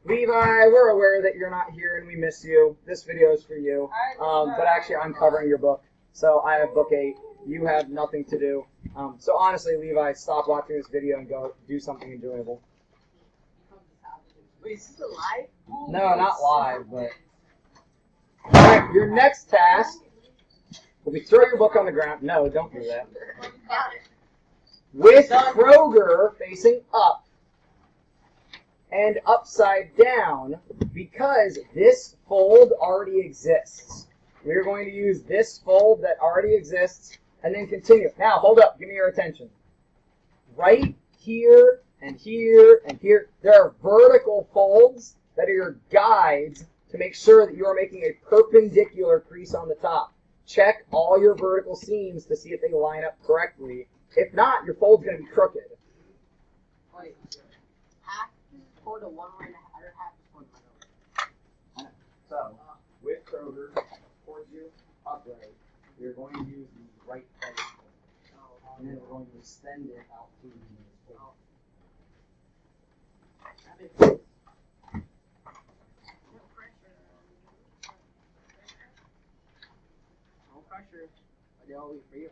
Levi, we're aware that you're not here and we miss you. This video is for you. But actually, I'm covering your book. So I have book 8. You have nothing to do. So honestly, Levi, stop watching this video and go do something enjoyable. Wait, is this live? No, not live, but... Alright, your next task will be throw your book on the ground. No, don't do that. With Kroger facing up and upside down, because this fold already exists. We're going to use this fold that already exists and then continue. Now, hold up. Give me your attention. Right here and here and here, there are vertical folds that are your guides to make sure that you are making a perpendicular crease on the top. Check all your vertical seams to see if they line up correctly. If not, your fold's going to be crooked. Wait, half is for the one way or half is for the other. So, with Kroger towards you, upright, you're going to use the right place. And then we're going to extend it out through the fold. That makes sense. No pressure. They always for you.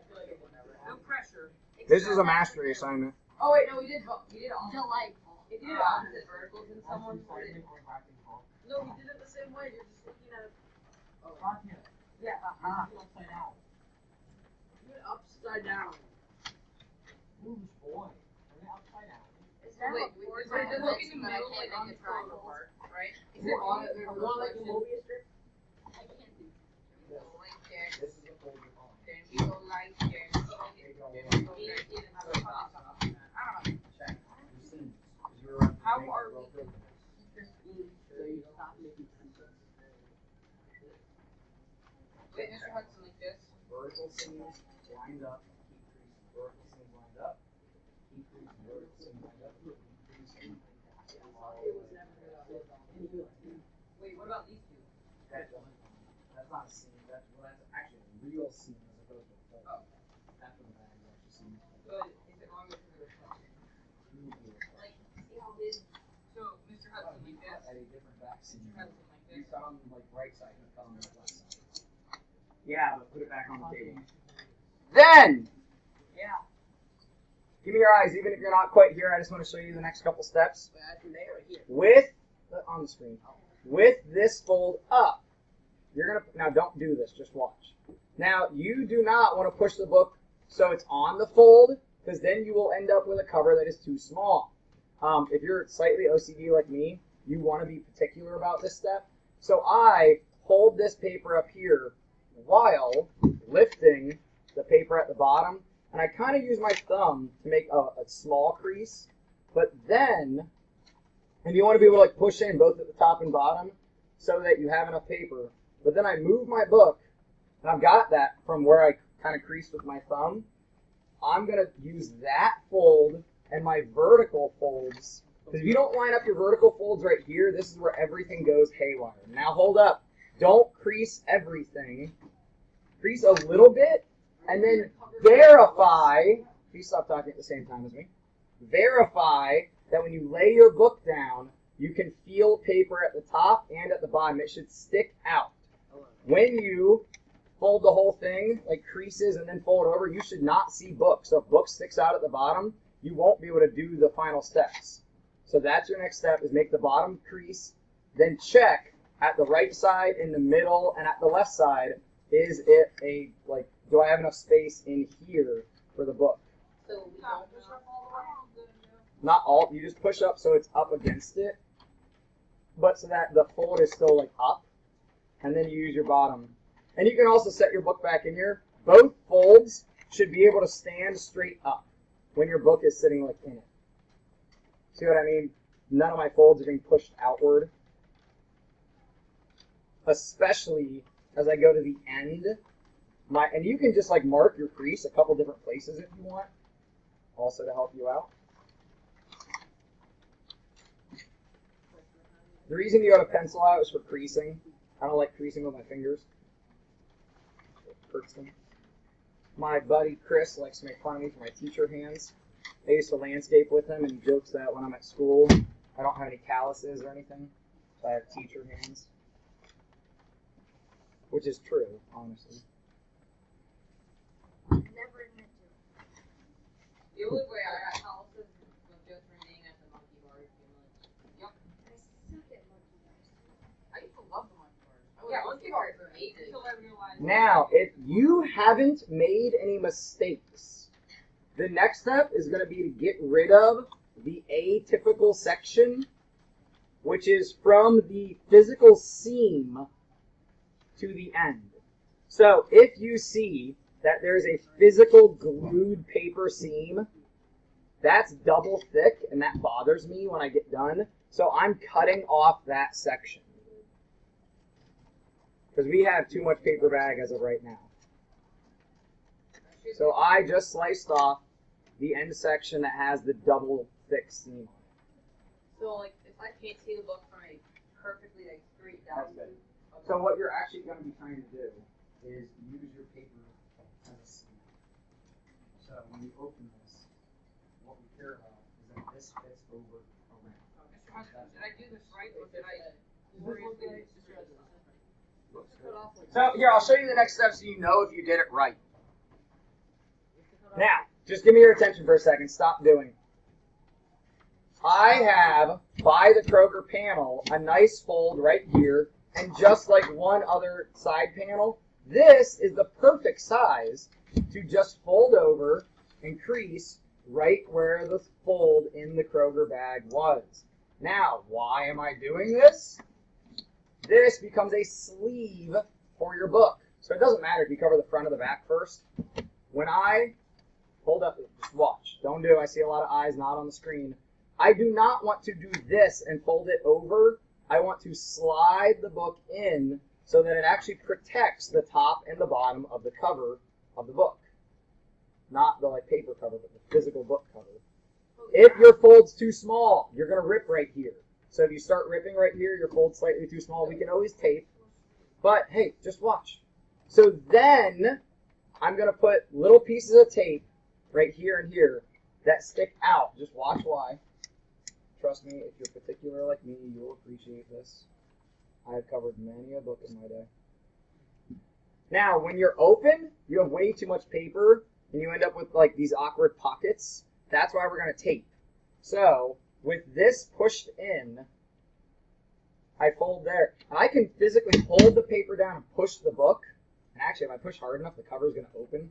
No pressure. This is a mastery assignment. Oh wait, no, we did all. Delightful. We did opposite verticals in someone. No, we did it the same way. You're just looking at it. Oh, Yeah. upside down. Do it upside down. Is that Wait, what wait, boards wait, are? look in the middle, like on the triangle part, right? Is it on it? One like the movie strip? I can't do. Go like there. This is the fold you're on. Then we go like there. Then we go like there. I don't know. Check your seams. How are we? So you stop making sense. Wait, Mr. Hudson, like this. Vertical seams lined up, keep creasing. Vertical seams lined up, keep creasing. Vertical seams lined up, keep creasing. Wait, what about these two? That's not a seam. That's actually a real seam as opposed to a fold. Oh. That's what the bag is actually seam. But is it longer because of the reflection? Like, see how this. So, Mr. Hudson, like this. At a different back seam. Mr. Hudson, like You this. cut on the right side, you cut on the left side. Yeah, but put it back on the table. Then, Yeah. give me your eyes. Even if you're not quite here, I just want to show you the next couple steps. Wait, I can lay it right here. With on the screen, with this fold up, you're gonna now don't do this. Just watch. Now you do not want to push the book so it's on the fold, because then you will end up with a cover that is too small. If you're slightly OCD like me, you want to be particular about this step. So I hold this paper up here while lifting the paper at the bottom, and I kind of use my thumb to make a small crease, but then, and you want to be able to like push in both at the top and bottom so that you have enough paper, but then I move my book, and I've got that from where I kind of creased with my thumb. I'm going to use that fold and my vertical folds, because if you don't line up your vertical folds right here, this is where everything goes haywire. Now hold up. Don't crease everything. Crease a little bit, and then verify. Please stop talking at the same time as me. Verify that when you lay your book down, you can feel paper at the top and at the bottom. It should stick out. When you fold the whole thing, like creases and then fold over, you should not see book. So if book sticks out at the bottom, you won't be able to do the final steps. So that's your next step, is make the bottom crease, then check at the right side, in the middle, and at the left side, is it a, like, do I have enough space in here for the book? So we don't push up all the way. Not all, you just push up so it's up against it, but so that the fold is still like up, and then you use your bottom. And you can also set your book back in here. Both folds should be able to stand straight up when your book is sitting like in it. See what I mean? None of my folds are being pushed outward. Especially as I go to the end. And you can just like mark your crease a couple different places if you want. Also to help you out. The reason you got a pencil out is for creasing. I don't like creasing with my fingers. It hurts them. My buddy Chris likes to make fun of me for my teacher hands. I used to landscape with him, and he jokes that when I'm at school, I don't have any calluses or anything, so I have teacher hands. Which is true, honestly. Never admit to it. The only way I got calluses was just renting at the monkey bars. Yep. I suck at monkey bars. I used to love the monkey bars. Yeah, monkey bars are amazing. Until I realized. Now, if you haven't made any mistakes, the next step is going to be to get rid of the atypical section, which is from the physical seam to the end. So if you see that there's a physical glued paper seam, that's double thick, and that bothers me when I get done. So I'm cutting off that section, because we have too much paper bag as of right now. So I just sliced off the end section that has the double thick seam on it. So like, if I can't see the book from a perfectly like straight down. That's good. So what you're actually going to be trying to do is use your paper as a seam. So when you open this, what we care about is that this fits over around. Did I do this right, or did I? So here, I'll show you the next step so you know if you did it right. Now, just give me your attention for a second. Stop doing. I have, by the Kroger panel, a nice fold right here, and just like one other side panel, this is the perfect size to just fold over and crease right where the fold in the Kroger bag was. Now, why am I doing this? This becomes a sleeve for your book. So it doesn't matter if you cover the front or the back first. When I hold up, just watch. Don't do it. I see a lot of eyes not on the screen. I do not want to do this and fold it over. I want to slide the book in so that it actually protects the top and the bottom of the cover of the book. Not the like paper cover, but the physical book cover. If your fold's too small, you're going to rip right here. So if you start ripping right here, your fold's slightly too small, we can always tape. But hey, just watch. So then I'm going to put little pieces of tape right here and here that stick out. Just watch why. Trust me, if you're particular like me, you'll appreciate this. I have covered many a book in my day. Now, when you're open, you have way too much paper, and you end up with like these awkward pockets. That's why we're going to tape. So, with this pushed in, I fold there. And I can physically hold the paper down and push the book. And actually, if I push hard enough, the cover is going to open.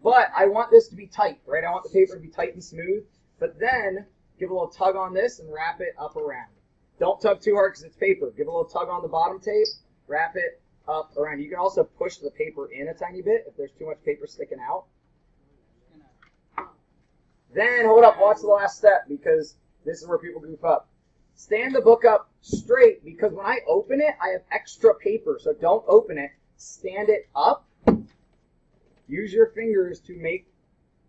But I want this to be tight, right? I want the paper to be tight and smooth. But then, give a little tug on this and wrap it up around. Don't tug too hard because it's paper. Give a little tug on the bottom tape, wrap it up around. You can also push the paper in a tiny bit if there's too much paper sticking out. Then, hold up, watch the last step because this is where people goof up. Stand the book up straight because when I open it, I have extra paper. So don't open it. Stand it up. Use your fingers to make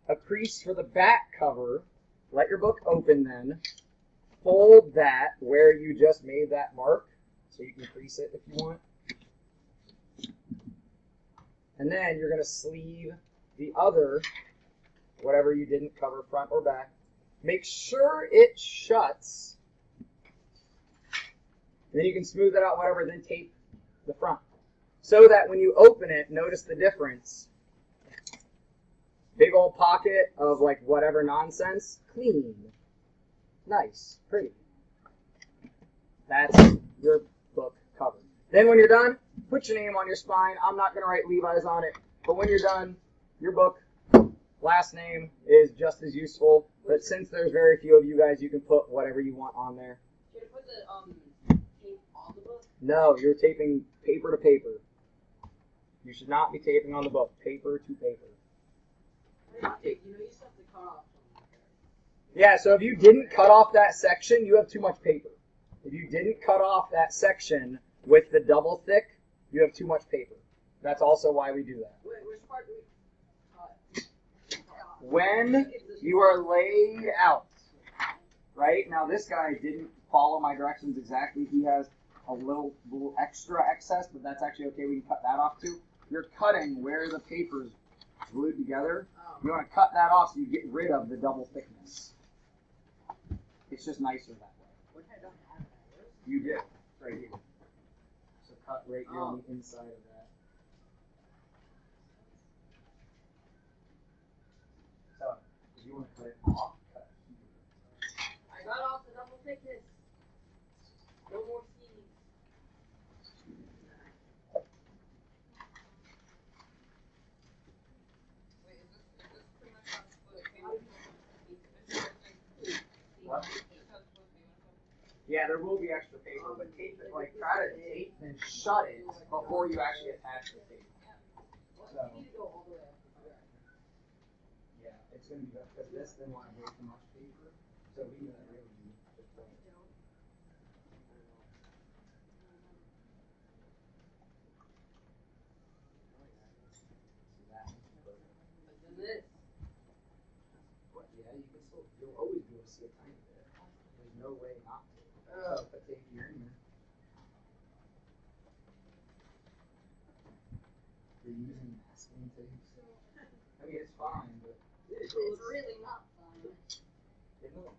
a crease for the back cover. Let your book open then. Fold that where you just made that mark. So you can crease it if you want. And then you're going to sleeve the other, whatever you didn't cover, front or back. Make sure it shuts. And then you can smooth it out, whatever, then tape the front. So that when you open it, notice the difference. Big old pocket of like whatever nonsense. Clean. Nice. Pretty. That's your book covered. Then when you're done, put your name on your spine. I'm not going to write Levi's on it. But when you're done, your book, last name is just as useful. But since there's very few of you guys, you can put whatever you want on there. Should I put the tape on the book? No, you're taping paper to paper. You should not be taping on the book. Paper to paper. You know, you just have to cut off. Yeah, so if you didn't cut off that section, you have too much paper. If you didn't cut off that section with the double thick, you have too much paper. That's also why we do that. Which part do we cut? When you are laid out, right? Now this guy didn't follow my directions exactly. He has a little extra excess, but that's actually okay. We can cut that off too. You're cutting where the paper's glued together. You want to cut that off so you get rid of the double thickness. It's just nicer that way. What I don't have that. You do, right here. So cut right here on the inside of that. So, if you want to cut it off, cut it. I got off the double thickness. No more seeds. Wait, is this pretty much how it's supposed to be? What? Yeah, there will be extra paper, but tape it, like, try to tape and shut it before you actually attach the tape. So, You need to go all the way up. yeah, it's going to be better, because this didn't want way too much paper, so we really need just like, that. But then this. But yeah, you can still, you'll always be able to see a tiny bit. There's no way not to. So, put tape here and here. You're using masking tape. I mean, it's fine, but It's really not fun. it won't.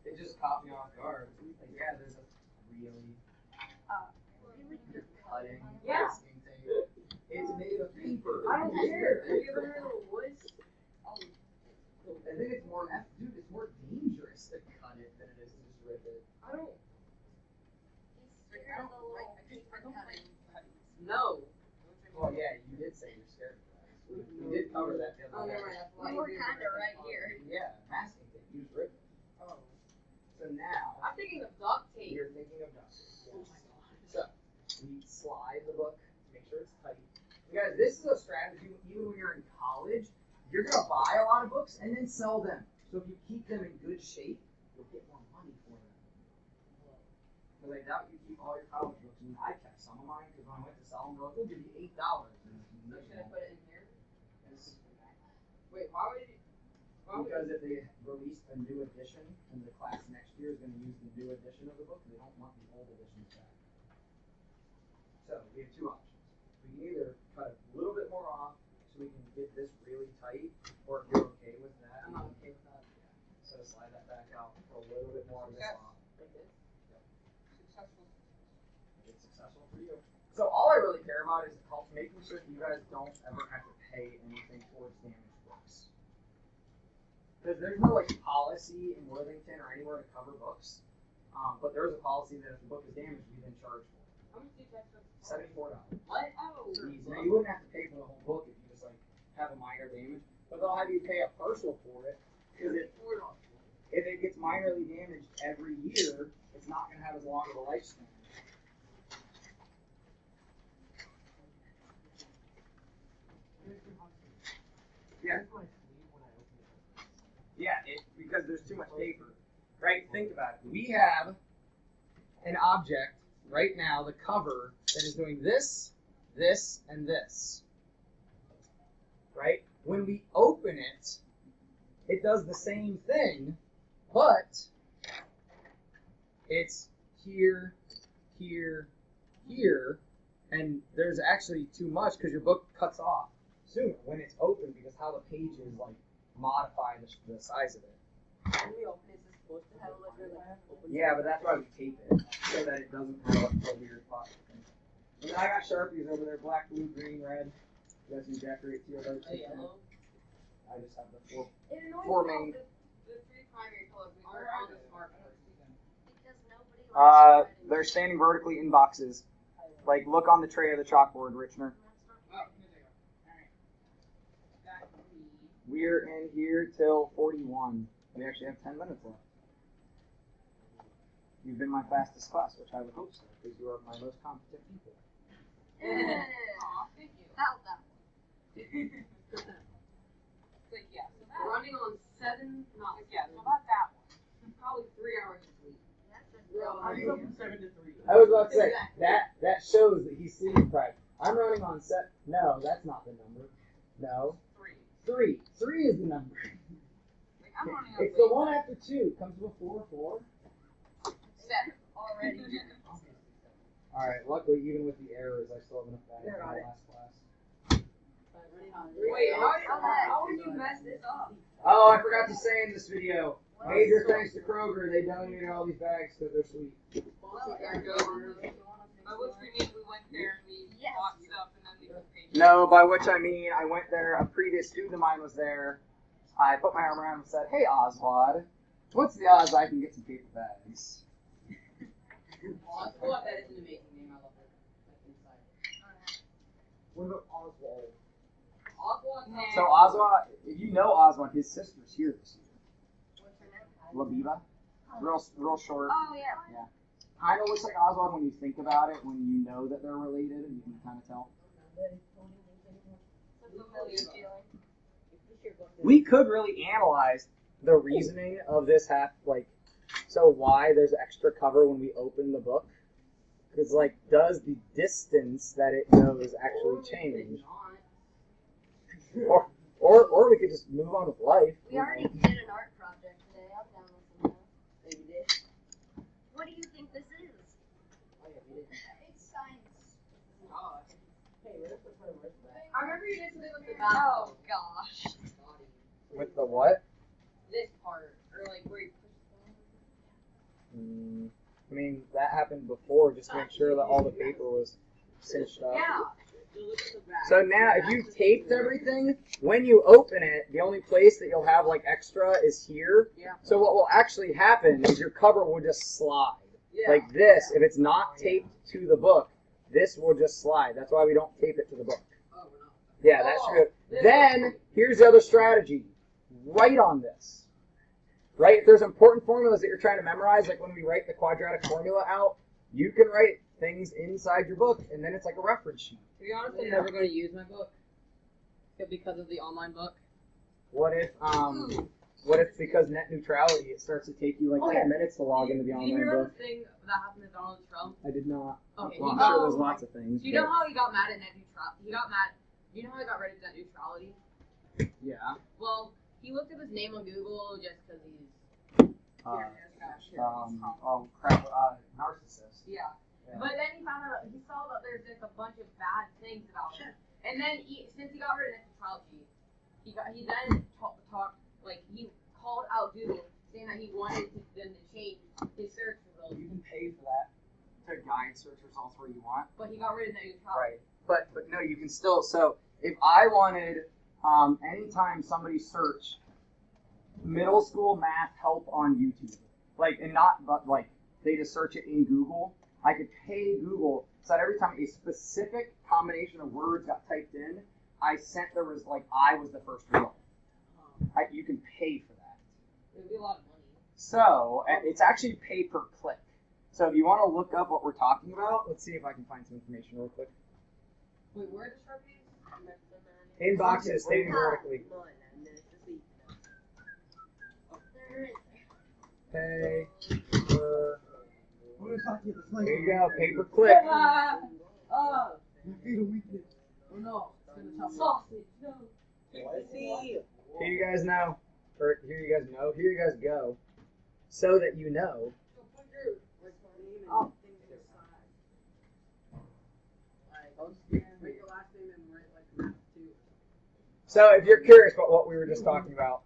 It just caught me off guard. Like, yeah, there's a really Really good cutting Yeah. masking tape. It's made of paper. I don't care. Have you ever heard of the woods? I think it's more, dude, it's more dangerous to cut it than it is to just rip it. I don't. He's scared of the little paper cutting. No. Well, yeah, you did say you're scared of that. We did cover that the Oh, other never day. mind. That's why We you were didn't kind of remember right that. here. Yeah, masking tape. You just rip it. Oh. So now, I'm thinking of duct tape. you're thinking of duct tape. Oh my god. So, we slide the book, make sure it's tight. You guys, this is a strategy even when you're in college. You're going to buy a lot of books and then sell them. So if you keep them in good shape, you'll get more money for them. Because I doubt you keep all your college books. And I kept some of mine because when I went to sell them, they're like, we'll give you $8. So should I put it in here? Wait, why would you? Why would Because if they released a new edition and the class next year is going to use the new edition of the book, they don't want the old editions back. So we have two options. We can either cut a little bit more off so we can get this really tight, or if you're okay with that, I'm not okay with that. so slide that back out, put a little bit more of this off. Like this? Yep. Successful. It's successful for you. So all I really care about is making sure that you guys don't ever have to pay anything towards damaged books. Because there's no like policy in Worthington or anywhere to cover books, but there is a policy that if the book is damaged, we then charge for it. How much do you tax for? $74. What? Oh. Now you wouldn't have to pay for the whole book if you just like have a minor damage, but they'll have you pay a partial for it because if it gets minorly damaged every year, it's not going to have as long of a lifespan. Yeah. Yeah, because there's too much paper, right? Think about it. We have an object right now, the cover, that is doing this, this, and this, right? When we open it, it does the same thing, but it's here, here, here, and there's actually too much because your book cuts off sooner when it's open because how the pages like modify the size of it. When we open it, is this supposed to have like a open? Yeah, but that's why we tape it so that it doesn't have a weird pop. And then I got Sharpies over there, black, blue, green, red. You guys can decorate to your lights. Yellow. I just have the four. It annoys For me me. how the three primary colors are on the smart board. Because nobody likes writing. They're standing vertically in boxes. Like, look on the tray of the chalkboard, Richner. Oh, here they go. Alright. Got three. We're in here till 41. We actually have 10 minutes left. You've been my fastest class, which I would hope so, because you are my most competent people. Aw, thank you. About that So yeah, so that running on 7 knots. Yeah, so about that one. Probably 3 hours of sleep. one. 7 to 3. I was about to say, Exactly. that shows that he's sleep deprived. I'm running on set. No, that's not the number. No. 3. 3 is the number. Like, I'm running on It's the sleep. one after 2. Comes before 4. 7 already. Alright, luckily, even with the errors, I still have enough battery for Got my it. last class. Wait, how would you mess this up? Oh, I forgot to say in this video. Major thanks to Kroger. They donated all these bags because they're sweet. By which we mean we went there and we bought stuff and then we paid. No, by which I mean I went there. A previous student of mine was there. I put my arm around him and said, "Hey, Oswald, what's the odds I can get some paper bags?" Oswald, that is an amazing name. I love it. Like inside. What about Oswald? Oswald. So Oswald, if you know Oswald, his sister's here this year. What's her name? Labiba, real short. Oh yeah. Kind of looks like Oswald when you think about it. When you know that they're related, and you can kind of tell. We could really analyze the reasoning of this so why there's extra cover when we open the book. Because, does the distance that it goes actually change? Or we could just move on with life. We already did an art project today. I'll download some of that. Maybe did. What do you think this is? Oh yeah, we did. It's science. Hey, where's the first I remember you did something with the Oh gosh. body? With the what? This part, or like where you push I mean, that happened before, just to make sure that all the paper was cinched up. Yeah. So now, if you taped everything, when you open it, the only place that you'll have extra is here. Yeah. So what will actually happen is your cover will just slide. Yeah. Like this, if it's not taped to the book, this will just slide. That's why we don't tape it to the book. Oh, we're not. Yeah, that's true. Then, here's the other strategy. Write on this. Right? If there's important formulas that you're trying to memorize, like when we write the quadratic formula out, you can write things inside your book, and then it's like a reference sheet. To be honest, I'm never going to use my book. Because of the online book. What if because net neutrality, it starts to take you 10 minutes to log into the Did you online hear book? the thing that happened to Donald Trump? I did not. Okay. Well, I'm sure there's lots of things. Do you know how he got mad at net neutrality? You know how he got rid of net neutrality? Yeah. Well, he looked up his name on Google just because he's. Narcissist. Yeah. Yeah. But then he saw that there's just a bunch of bad things about him. And then since he got rid of net neutrality, he then he called out Google saying that he wanted them to change his search results. You can pay for that to guide search results where you want. But he got rid of net neutrality. Right. But no, you can still. So if I wanted, anytime somebody searched middle school math help on YouTube, they just search it in Google, I could pay Google so that every time a specific combination of words got typed in, I sent I was the first result. You can pay for that. It would be a lot of money. So it's actually pay per click. So if you want to look up what we're talking about, let's see if I can find some information real quick. Wait, where are the Sharpies? In boxes, standing vertically. Pay per. Here you go, pay per click. Oh no, it's gonna sausage. No. Here you guys know, or here you guys know, here you guys go, so that you know. Oh. So if you're curious about what we were just talking about,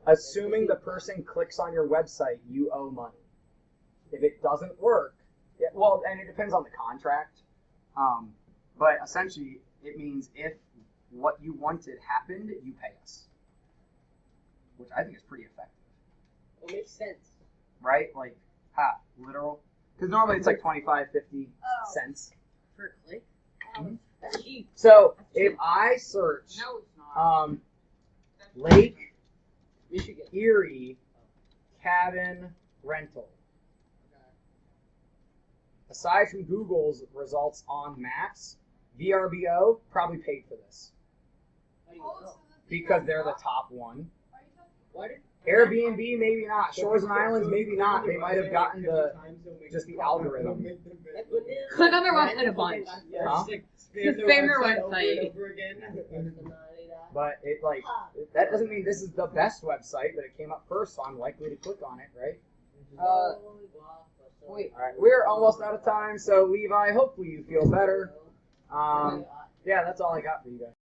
assuming the person clicks on your website, you owe money. If it doesn't work, and it depends on the contract, but essentially it means if what you wanted happened, you pay us, which I think is pretty effective. It makes sense. Right? Literal. Because normally it's 25, 50 cents. Per click? Mhm. That's cheap. So if I search No, it's not. Lake Michigan. Erie cabin rental, aside from Google's results on maps, VRBO probably paid for this How do you know? because they're the top one. Why did Airbnb, maybe not. Shores and Islands, maybe not. They might have gotten just the algorithm. click on their website a bunch? Huh? His favorite website. But that doesn't mean this is the best website, but it came up first, so I'm likely to click on it, right? Wait. All right, we're almost out of time, so Levi, hopefully you feel better. Yeah, that's all I got for you guys.